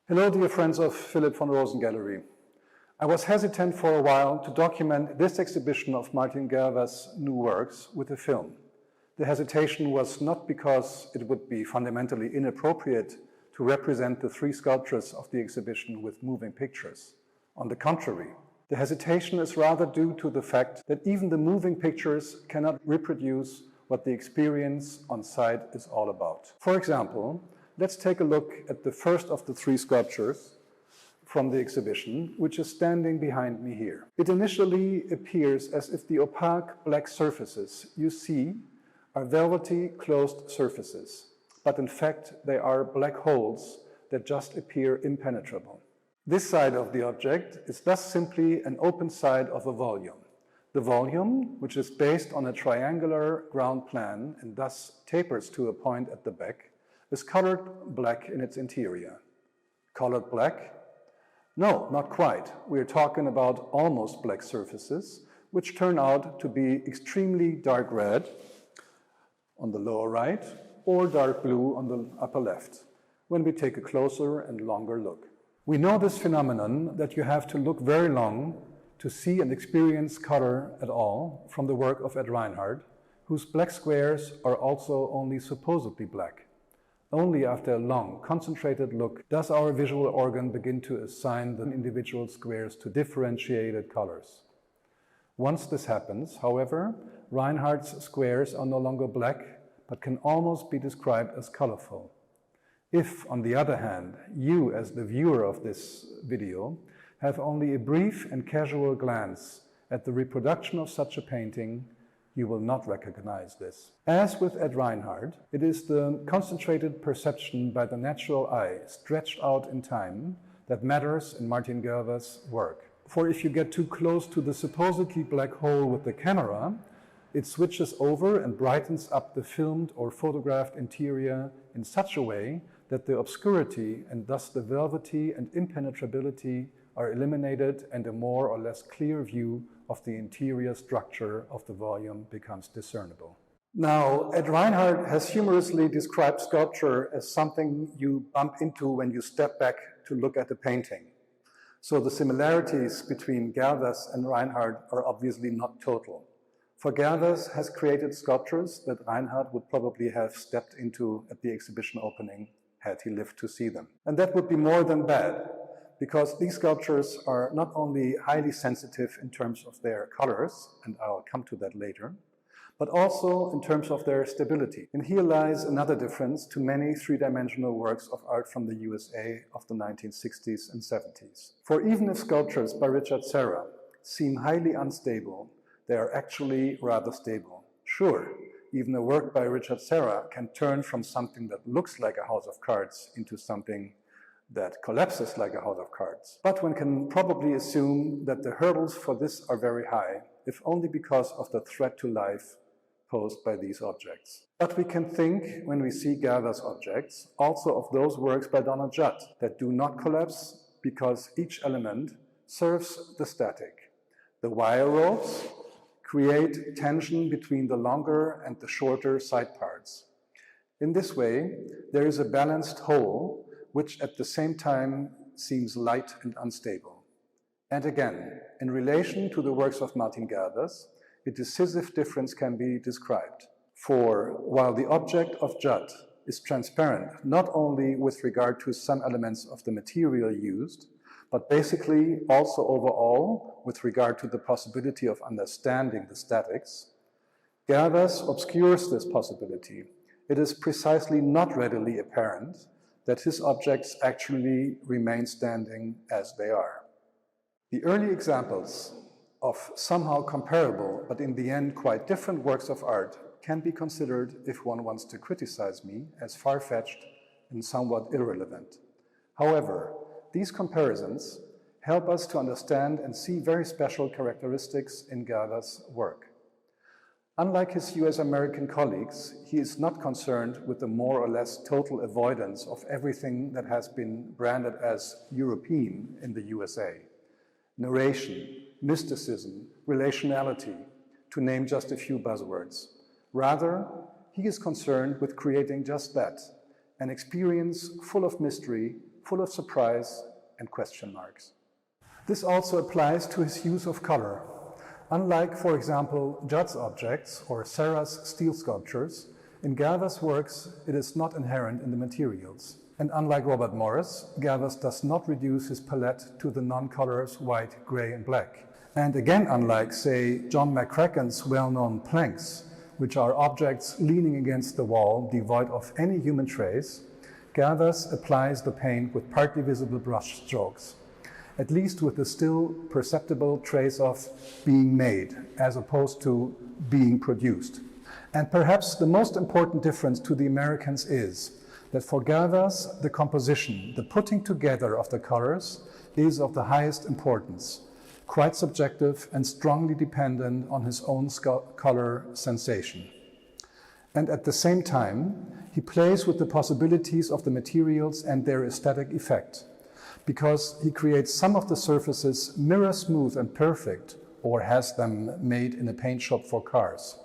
Hello, dear friends of Philipp von Rosen Gallery. I was hesitant for a while to document this exhibition of Martin Gerver's new works with a film. The hesitation was not because it would be fundamentally inappropriate to represent the three sculptures of the exhibition with moving pictures. On the contrary, the hesitation is rather due to the fact that even the moving pictures cannot reproduce what the experience on site is all about. For example, let's take a look at the first of the three sculptures from the exhibition, which is standing behind me here. It initially appears as if the opaque black surfaces you see are velvety closed surfaces, but in fact they are black holes that just appear impenetrable. This side of the object is thus simply an open side of a volume. The volume, which is based on a triangular ground plan and thus tapers to a point at the back, is colored black in its interior. Colored black? No, not quite. We're talking about almost black surfaces, which turn out to be extremely dark red on the lower right or dark blue on the upper left, when we take a closer and longer look. We know this phenomenon that you have to look very long to see and experience color at all from the work of Ed Reinhardt, whose black squares are also only supposedly black. Only after a long, concentrated look does our visual organ begin to assign the individual squares to differentiated colors. Once this happens, however, Reinhardt's squares are no longer black, but can almost be described as colorful. If, on the other hand, you, as the viewer of this video, have only a brief and casual glance at the reproduction of such a painting, you will not recognize this. As with Ed Reinhardt, it is the concentrated perception by the natural eye, stretched out in time, that matters in Martin Gerver's work. For if you get too close to the supposedly black hole with the camera, it switches over and brightens up the filmed or photographed interior in such a way that the obscurity and thus the velvety and impenetrability are eliminated and a more or less clear view of the interior structure of the volume becomes discernible. Now, Ed Reinhardt has humorously described sculpture as something you bump into when you step back to look at a painting. So the similarities between Gervers and Reinhardt are obviously not total. For Gervers has created sculptures that Reinhardt would probably have stepped into at the exhibition opening had he lived to see them. And that would be more than bad, because these sculptures are not only highly sensitive in terms of their colors, and I'll come to that later, but also in terms of their stability. And here lies another difference to many three-dimensional works of art from the USA of the 1960s and 70s. For even if sculptures by Richard Serra seem highly unstable, they are actually rather stable. Sure, even a work by Richard Serra can turn from something that looks like a house of cards into something that collapses like a house of cards. But one can probably assume that the hurdles for this are very high, if only because of the threat to life posed by these objects. But we can think, when we see Gerver's objects, also of those works by Donald Judd that do not collapse because each element serves the static. The wire ropes create tension between the longer and the shorter side parts. In this way, there is a balanced whole which at the same time seems light and unstable. And again, in relation to the works of Martin Gervers, a decisive difference can be described. For while the object of Judd is transparent not only with regard to some elements of the material used, but basically also overall with regard to the possibility of understanding the statics, Gervers obscures this possibility. It is precisely not readily apparent that his objects actually remain standing as they are. The early examples of somehow comparable, but in the end quite different works of art can be considered, if one wants to criticize me, as far-fetched and somewhat irrelevant. However, these comparisons help us to understand and see very special characteristics in Gerver's work. Unlike his US-American colleagues, he is not concerned with the more or less total avoidance of everything that has been branded as European in the USA. Narration, mysticism, relationality, to name just a few buzzwords. Rather, he is concerned with creating just that, an experience full of mystery full of surprise and question marks. This also applies to his use of color. Unlike, for example, Judd's objects or Serra's steel sculptures, in Gervers' works it is not inherent in the materials. And unlike Robert Morris, Gervers does not reduce his palette to the non-colors white, grey and black. And again, unlike, say, John McCracken's well-known planks, which are objects leaning against the wall devoid of any human trace, Gervers applies the paint with partly visible brush strokes, at least with the still perceptible trace of being made as opposed to being produced. And perhaps the most important difference to the Americans is that for Gervers, the composition, the putting together of the colors is of the highest importance, quite subjective and strongly dependent on his own color sensation. And at the same time, he plays with the possibilities of the materials and their aesthetic effect, because he creates some of the surfaces mirror smooth and perfect, or has them made in a paint shop for cars.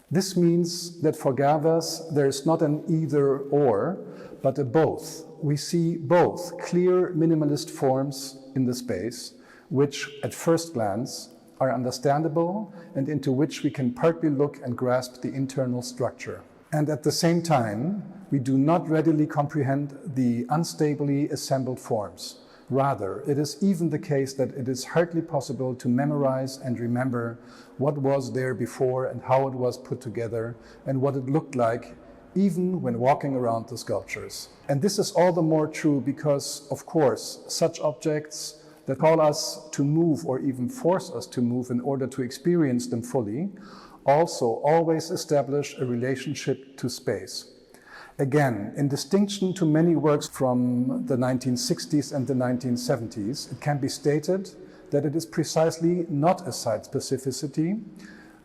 This means that for Gervers, there is not an either or, but a both. We see both clear minimalist forms in the space, which at first glance are understandable and into which we can partly look and grasp the internal structure. And at the same time, we do not readily comprehend the unstably assembled forms. Rather, it is even the case that it is hardly possible to memorize and remember what was there before and how it was put together and what it looked like, even when walking around the sculptures. And this is all the more true because, of course, such objects that call us to move or even force us to move in order to experience them fully also always establish a relationship to space. Again, in distinction to many works from the 1960s and the 1970s, it can be stated that it is precisely not a site specificity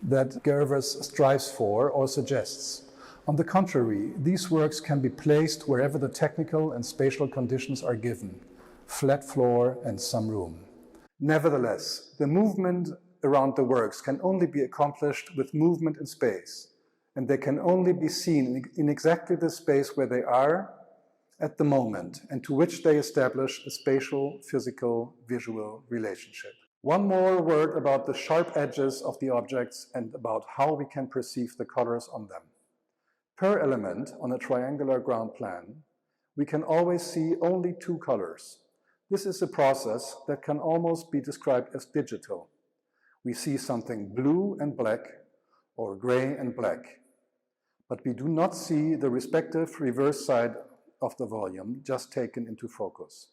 that Gervers strives for or suggests. On the contrary, these works can be placed wherever the technical and spatial conditions are given, flat floor and some room. Nevertheless, the movement around the works can only be accomplished with movement in space, and they can only be seen in exactly the space where they are at the moment, and to which they establish a spatial, physical, visual relationship. One more word about the sharp edges of the objects and about how we can perceive the colors on them. Per element on a triangular ground plan, we can always see only two colors. This is a process that can almost be described as digital. We see something blue and black or gray and black, but we do not see the respective reverse side of the volume just taken into focus.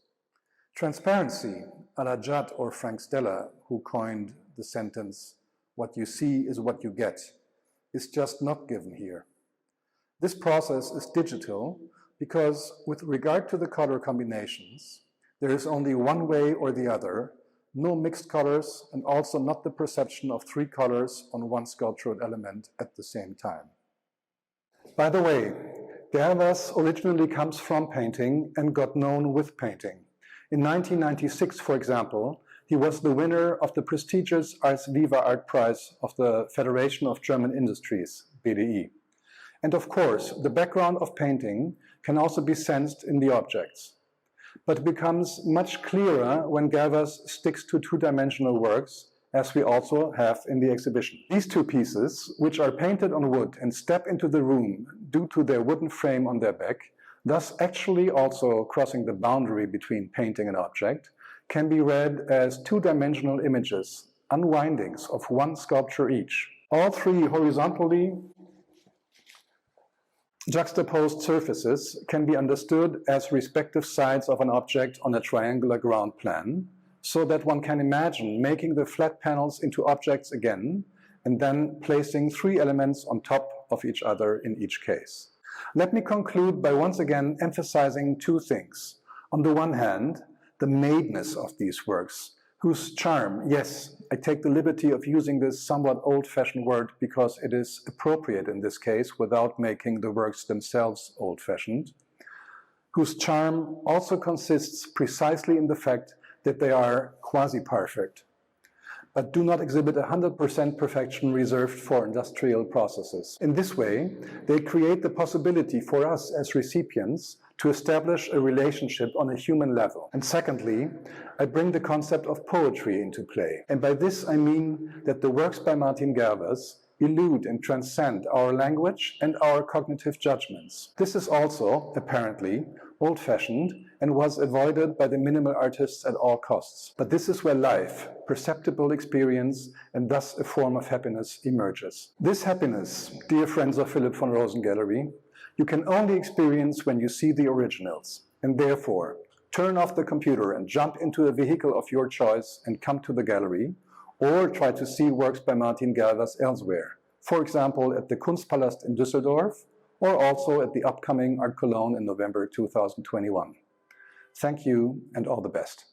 Transparency, a la Judd or Frank Stella, who coined the sentence, "What you see is what you get," is just not given here. This process is digital because with regard to the color combinations, there is only one way or the other, no mixed colors, and also not the perception of three colors on one sculptural element at the same time. By the way, Gervers originally comes from painting and got known with painting. In 1996, for example, he was the winner of the prestigious Ars Viva Art Prize of the Federation of German Industries, BDI. And of course, the background of painting can also be sensed in the objects, but becomes much clearer when Gervers sticks to two-dimensional works, as we also have in the exhibition. These two pieces, which are painted on wood and step into the room due to their wooden frame on their back, thus actually also crossing the boundary between painting and object, can be read as two-dimensional images, unwindings of one sculpture each. All three horizontally juxtaposed surfaces can be understood as respective sides of an object on a triangular ground plan, so that one can imagine making the flat panels into objects again, and then placing three elements on top of each other in each case. Let me conclude by once again emphasizing two things. On the one hand, the madeness of these works, whose charm, yes, I take the liberty of using this somewhat old-fashioned word because it is appropriate in this case without making the works themselves old-fashioned, whose charm also consists precisely in the fact that they are quasi-perfect, but do not exhibit 100% perfection reserved for industrial processes. In this way, they create the possibility for us as recipients to establish a relationship on a human level. And secondly, I bring the concept of poetry into play. And by this I mean that the works by Martin Gervers elude and transcend our language and our cognitive judgments. This is also, apparently, old-fashioned and was avoided by the minimal artists at all costs. But this is where life, perceptible experience, and thus a form of happiness emerges. This happiness, dear friends of Philip von Rosen Gallery, you can only experience when you see the originals, and therefore, turn off the computer and jump into a vehicle of your choice and come to the gallery, or try to see works by Martin Gervers elsewhere, for example at the Kunstpalast in Düsseldorf, or also at the upcoming Art Cologne in November 2021. Thank you and all the best.